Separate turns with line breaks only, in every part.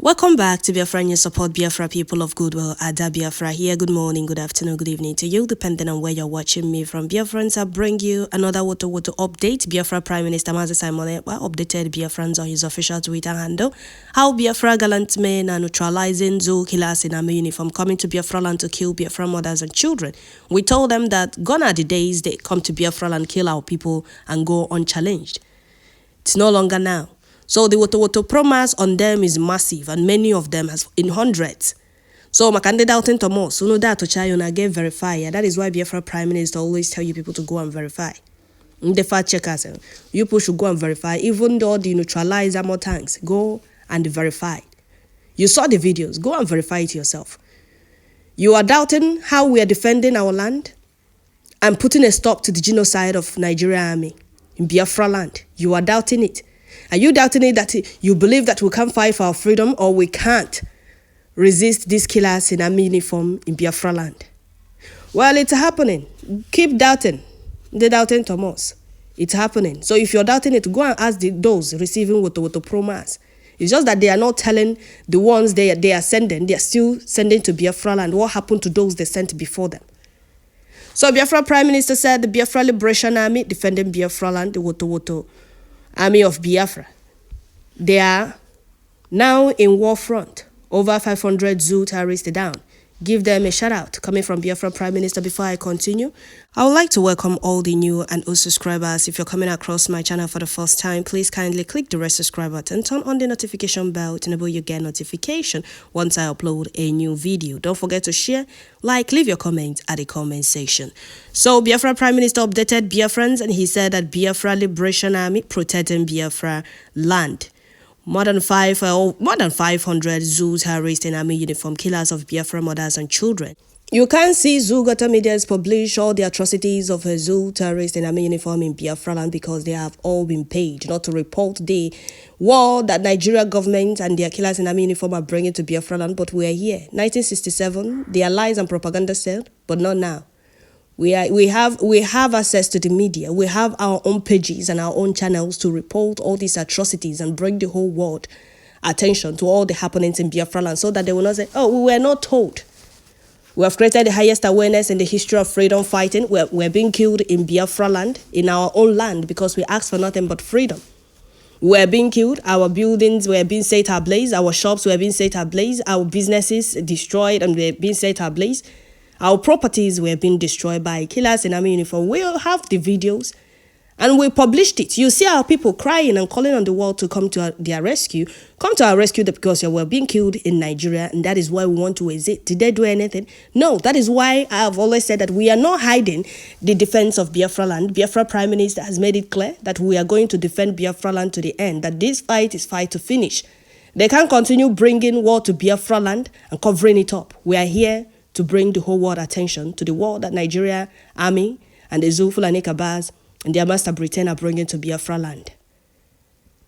Welcome back to Biafra News. Support Biafra, people of goodwill. Ada Biafra here. Good morning, good afternoon, good evening to you, depending on where you're watching me from. Biafrans, I bring you another Woto update. Biafra Prime Minister Mazi Simon updated Biafrans on his official Twitter handle. How Biafra gallant men are neutralizing zoo killers in army uniform coming to Biafra land to kill Biafra mothers and children. We told them that gone are the days they come to Biafra land, kill our people and go unchallenged. It's no longer now. So the Woto promise on them is massive, and many of them has in hundreds. So my candidate out into more, so no doubt to try and get verify. Yeah, that is why Biafra Prime Minister always tell you people to go and verify. The fact checkers, you people should go and verify. Even though the neutralizer more tanks, go and verify. You saw the videos, go and verify it yourself. You are doubting how we are defending our land and putting a stop to the genocide of Nigeria army in Biafra land. You are doubting it. Are you doubting it that you believe that we can't fight for our freedom, or we can't resist these killers in army uniform in Biafra land? Well, it's happening. Keep doubting. They're doubting Thomas. It's happening. So if you're doubting it, go and ask those receiving Woto promise. It's just that they are not telling the ones they are sending. They are still sending to Biafra land. What happened to those they sent before them? So Biafra Prime Minister said the Biafra Liberation Army defending Biafra land, the Woto Army of Biafra. They are now in war front. Over 500 zoo terrorists down. Give them a shout out coming from Biafra Prime Minister. Before I continue, I would like to welcome all the new and old subscribers. If you're coming across my channel for the first time, please kindly click the red subscribe button, turn on the notification bell to enable you get notification once I upload a new video. Don't forget to share, like, leave your comments at the comment section. So Biafra Prime Minister updated Biafrans, and he said that Biafra Liberation Army protecting Biafra land. More than 500 zoos terrorists in army uniform killers of Biafra mothers and children. You can see Zoo Gota Media's publish all the atrocities of a zoo terrorist in army uniform in Biafra land because they have all been paid not to report the war that Nigeria government and their killers in army uniform are bringing to Biafra land. But we are here. 1967, their lies and propaganda said, but not now. We have access to the media. We have our own pages and our own channels to report all these atrocities and bring the whole world attention to all the happenings in Biafra land, so that they will not say, oh, we were not told. We have created the highest awareness in the history of freedom fighting. We're being killed in Biafra land, in our own land, because we asked for nothing but freedom. We're being killed. Our buildings were being set ablaze. Our shops were being set ablaze. Our businesses destroyed and were being set ablaze. Our properties were being destroyed by killers in army uniform. We'll have the videos and we published it. You see our people crying and calling on the world to come to their rescue. Come to our rescue because you were being killed in Nigeria, and that is why we want to exit. Did they do anything? No, that is why I have always said that we are not hiding the defense of Biafra land. Biafra Prime Minister has made it clear that we are going to defend Biafra land to the end, that this fight is fight to finish. They can't continue bringing war to Biafra land and covering it up. We are here to bring the whole world attention to the war that Nigeria army and the Zoo Fulani Kabas and their master Britain are bringing to Biafra land.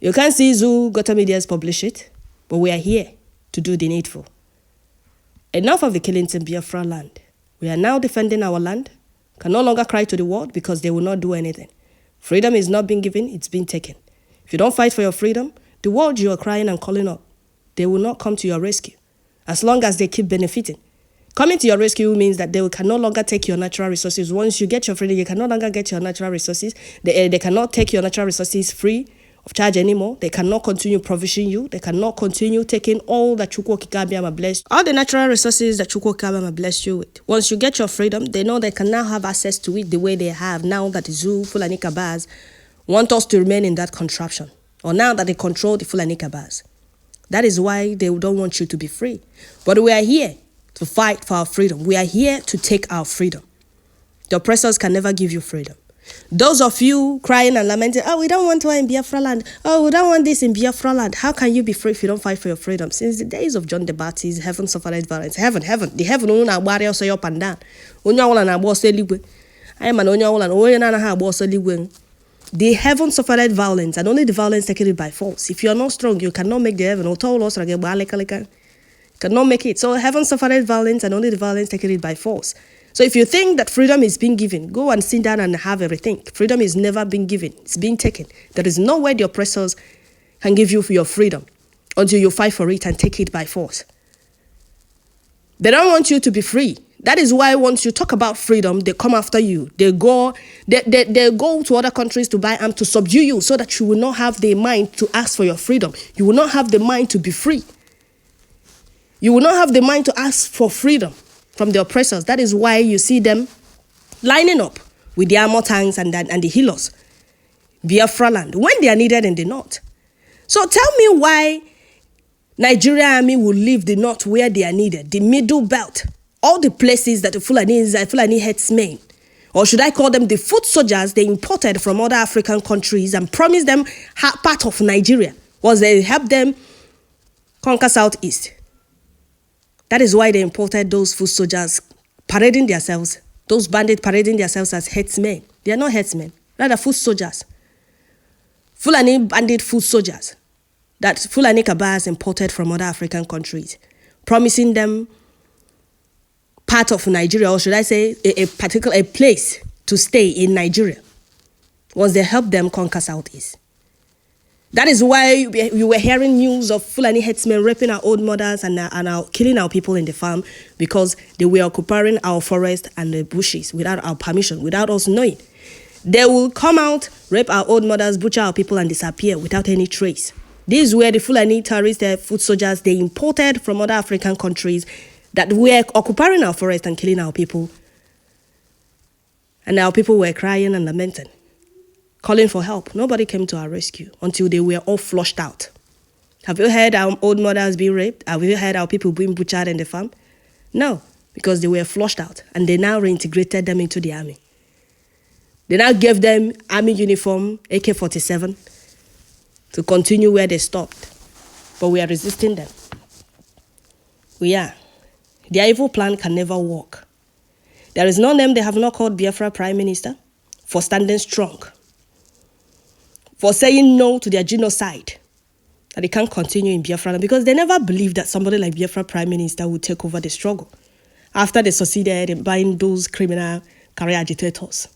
You can't see Zoo Gota Media's publish it, but we are here to do the needful. Enough of the killings in Biafra land. We are now defending our land. Can no longer cry to the world because they will not do anything. Freedom is not being given, it's been taken. If you don't fight for your freedom, the world you are crying and calling up, they will not come to your rescue as long as they keep benefiting. Coming to your rescue means that they can no longer take your natural resources. Once you get your freedom, you can no longer get your natural resources. They cannot take your natural resources free of charge anymore. They cannot continue provisioning you. They cannot continue taking all that Chukwu Kikabiyama blessed. All the natural resources that Chukwu Kikabiyama blessed you with. Once you get your freedom, they know they can now have access to it the way they have now that the Zoo Fulani Kabas want us to remain in that contraption. Or now that they control the Fulani Kabas. That is why they don't want you to be free. But we are here to fight for our freedom. We are here to take our freedom. The oppressors can never give you freedom. Those of you crying and lamenting, oh, we don't want war in Biafra land. Oh, we don't want this in Biafra land. How can you be free if you don't fight for your freedom? Since the days of John the Baptist, heaven suffered violence. Heaven. The heaven only na warrior so up and down. Only all na boss ligwe. I am an only all and only na ha boss ligwe. The heaven suffered violence, and only the violence taken it by force. If you are not strong, you cannot make the heaven. Cannot make it. So heaven suffered violence, and only the violence taken it by force. So if you think that freedom is being given, go and sit down and have a rethink. Freedom is never being given. It's being taken. There is no way the oppressors can give you your freedom. until you fight for it and take it by force. They don't want you to be free. That is why once you talk about freedom, they come after you. They go to other countries to buy arms to subdue you so that you will not have the mind to ask for your freedom. You will not have the mind to be free. You will not have the mind to ask for freedom from the oppressors. That is why you see them lining up with the armor tanks and the healers, Biafra land, when they are needed in the north. So tell me why Nigeria army will leave the north where they are needed, the middle belt, all the places that the Fulani headsmen, or should I call them the foot soldiers they imported from other African countries and promised them part of Nigeria, was they helped them conquer Southeast. That is why they imported those foot soldiers parading themselves, those bandits parading themselves as headsmen. They are not headsmen, rather foot soldiers. Fulani bandit foot soldiers that Fulani Kabas imported from other African countries, promising them part of Nigeria, or should I say a particular place to stay in Nigeria, once they helped them conquer Southeast. That is why you were hearing news of Fulani headsmen raping our old mothers and killing our people in the farm because they were occupying our forest and the bushes without our permission, without us knowing. They will come out, rape our old mothers, butcher our people, and disappear without any trace. These were the Fulani terrorist foot soldiers they imported from other African countries that were occupying our forest and killing our people. And our people were crying and lamenting, calling for help. Nobody came to our rescue until they were all flushed out. Have you heard our old mothers being raped? Have you heard our people being butchered in the farm? No, because they were flushed out and they now reintegrated them into the army. They now gave them army uniform, AK-47, to continue where they stopped. But we are resisting them. We are. Their evil plan can never work. There is no name they have not called Biafra Prime Minister for standing strong, for saying no to their genocide, that they can't continue in Biafra, because they never believed that somebody like Biafra Prime Minister would take over the struggle after they succeeded in buying those criminal career agitators.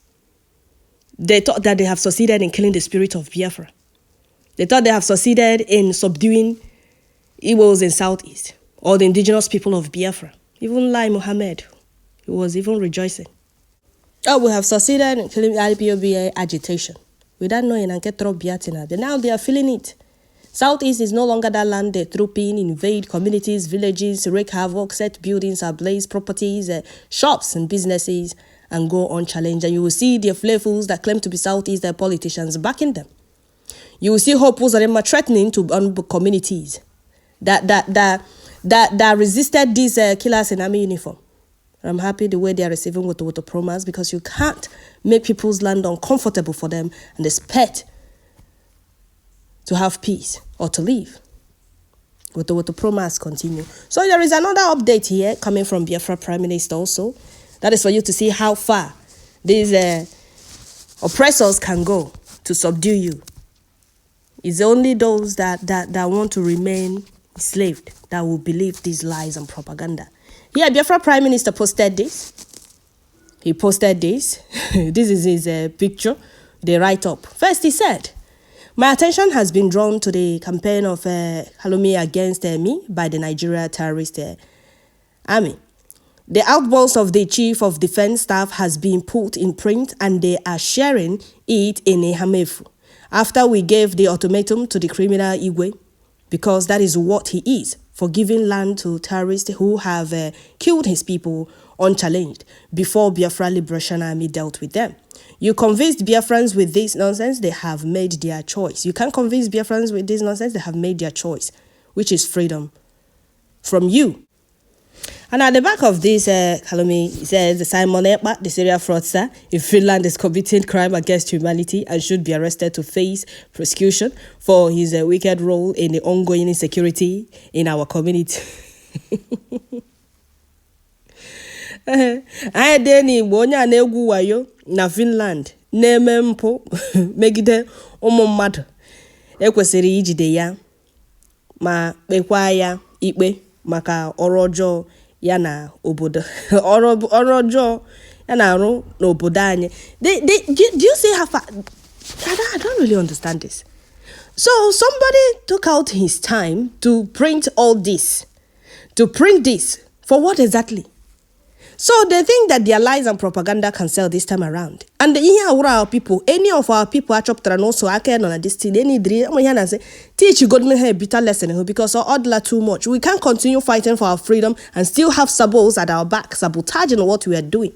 They thought that they have succeeded in killing the spirit of Biafra. They thought they have succeeded in subduing Igbos in Southeast, or the indigenous people of Biafra. Even Lai Mohammed, he was even rejoicing. Oh, we have succeeded in killing IPOBA agitation without knowing and get through Biatina. Now they are feeling it. Southeast is no longer that land they troop in, invade communities, villages, wreak havoc, set buildings ablaze, properties, shops and businesses, and go unchallenged. And you will see the flavors that claim to be Southeast, their politicians backing them. You will see hopefuls that are threatening to burn communities that resisted these killers in army uniform. I'm happy the way they are receiving Woto promise, because you can't make people's land uncomfortable for them and expect to have peace or to live. Woto promise continue. So there is another update here coming from Biafra Prime Minister also. That is for you to see how far these oppressors can go to subdue you. It's only those that want to remain enslaved that will believe these lies and propaganda. Here, Biafra Prime Minister posted this. He posted this. This is his picture, the write-up. First, he said, "My attention has been drawn to the campaign of calumny against me by the Nigeria terrorist army. The outburst of the Chief of Defense Staff has been put in print and they are sharing it in Ihamefu. After we gave the ultimatum to the criminal Igwe, because that is what he is, for giving land to terrorists who have killed his people unchallenged before Biafra Liberation Army dealt with them. You convinced Biafrans with this nonsense, they have made their choice. You can't convince Biafrans with this nonsense, they have made their choice, which is freedom from you." And at the back of this calumny, it says, "Simon Ekpa, the serial fraudster in Finland, is committing crime against humanity and should be arrested to face prosecution for his wicked role in the ongoing insecurity in our community." Anyị dị n'Igbo onye a na-egwu wayo na Finland na-eme mpụ megide ụmụ mmadụ, ekwesịrị ijide ya ma kpekwa ya ikpe maka ọrụ ọjọọ ya na obodo ọrụ ọjọọ ya na arụ n'obodo anyị. Do you see how far? I don't really understand this. So somebody took out his time to print all this. To print this. For what exactly? So they think that their lies and propaganda can sell this time around. And here are our people, any of our people are chopped and also I can on this thing. Any dream, say, teach you God a bitter lesson because our order too much. We can't continue fighting for our freedom and still have sabos at our back, sabotaging what we are doing.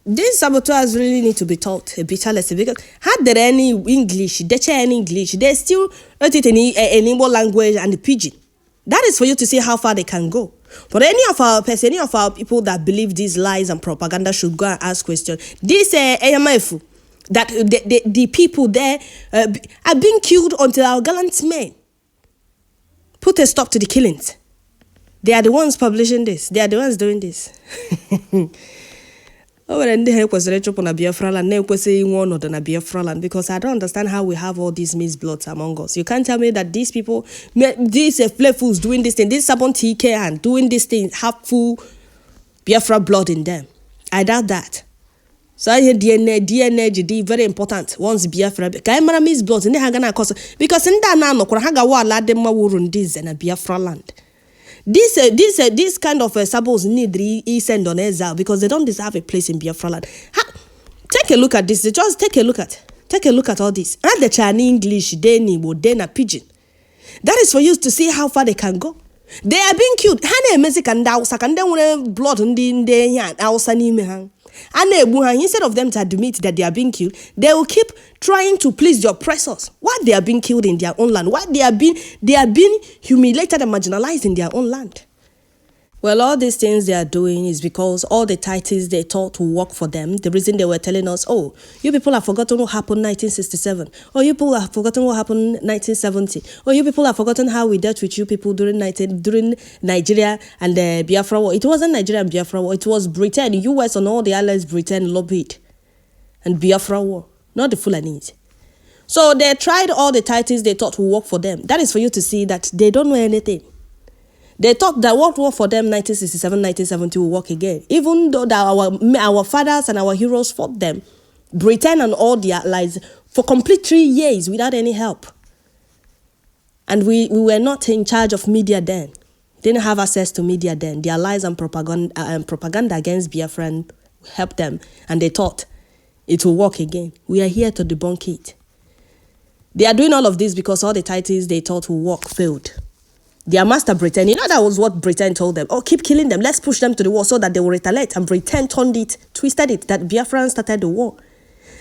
These saboteurs really need to be taught a bitter lesson because had there any English, they share any English, they still write it in Igbo language and the pidgin. That is for you to see how far they can go. But any of our people that believe these lies and propaganda should go and ask questions. This AMF, that the people there are being killed until our gallant men put a stop to the killings. They are the ones publishing this. They are the ones doing this. Because I don't understand how we have all these misbloods among us. You can't tell me that these people, these fools doing this thing, this Sabon TK and doing this thing have full Biafra blood in them. I doubt that. So I hear DNA, GD, very important. Once Biafra, Kaimara misbloods, and they are going to cause because in that now, Korahaga lad them wurun this in a Biafra land. This kind of sabos need send on exile because they don't deserve a place in Biafra land. Take a look at this. Just take a look at all this. And the Chinese English, Deni, Wodena, pidgin. That is for you to see how far they can go. They are being killed. Blood instead of them to admit that they are being killed, they will keep trying to please the oppressors. Why they are being killed in their own land? Why they are being humiliated and marginalized in their own land? Well, all these things they are doing is because all the titles they thought to work for them, the reason they were telling us, oh, you people have forgotten what happened in 1967. Or you people have forgotten what happened in 1970. Or you people have forgotten how we dealt with you people during Nigeria and the Biafra war. It wasn't Nigeria and Biafra war. It was Britain, US and all the allies Britain lobbied. And Biafra war, not the Fulanese. So they tried all the titles they thought would work for them. That is for you to see that they don't know anything. They thought that what worked for them 1967, 1970 will work again. Even though that our fathers and our heroes fought them, Britain and all their allies, for complete 3 years without any help. And we were not in charge of media then. Didn't have access to media then. Their lies and propaganda against Biafran helped them. And they thought it will work again. We are here to debunk it. They are doing all of this because all the titles they thought would work failed. Their master Britain, that was what Britain told them. Oh, keep killing them. Let's push them to the war so that they will retaliate. And Britain twisted it, that Biafrans started the war.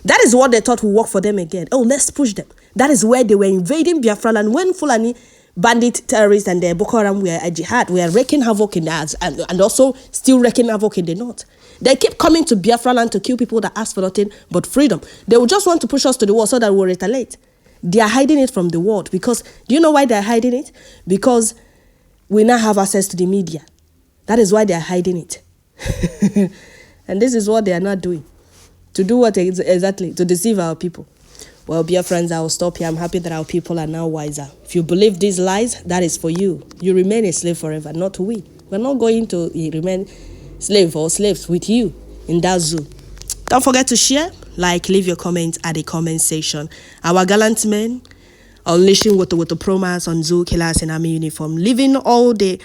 That is what they thought would work for them again. Oh, let's push them. That is where they were invading Biafra land. When Fulani bandit terrorists and the Boko Haram were at jihad, we are wreaking havoc in that and also still wreaking havoc in the north. They keep coming to Biafra land to kill people that ask for nothing but freedom. They will just want to push us to the war so that we'll retaliate. They are hiding it from the world because, do you know why they are hiding it? Because we now have access to the media. That is why they are hiding it. And this is what they are not doing. To do what exactly? To deceive our people. Well, Biafrans, I will stop here. I'm happy that our people are now wiser. If you believe these lies, that is for you. You remain a slave forever, not we. We're not going to remain slave or slaves with you in that zoo. Don't forget to share, like, leave your comments at the comment section. Our gallant men unleashing Woto promas on zoo killers in army uniform, leaving all the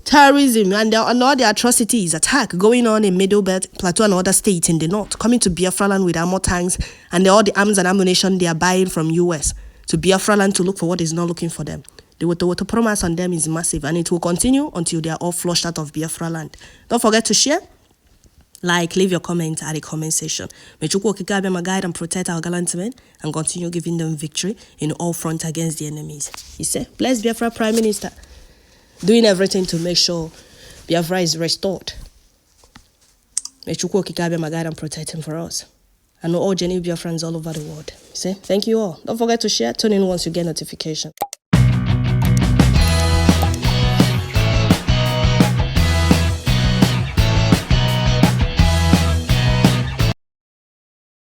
terrorism and all the atrocities, attack going on in Middle Belt, Plateau and other states in the north, coming to Biafra land with armor tanks and all the arms and ammunition they are buying from US to Biafra land to look for what is not looking for them. The Woto promas on them is massive and it will continue until they are all flushed out of Biafra land. Don't forget to share, like, leave your comments at the comment section. May Chukwu Okike be my guide and protect our gallant men and continue giving them victory in all fronts against the enemies. He said, bless Biafra Prime Minister, doing everything to make sure Biafra is restored. May Chukwu Okike be my guide and protect him for us. And all genuine Biafrans all over the world. He said, thank you all. Don't forget to share. Tune in once you get notification.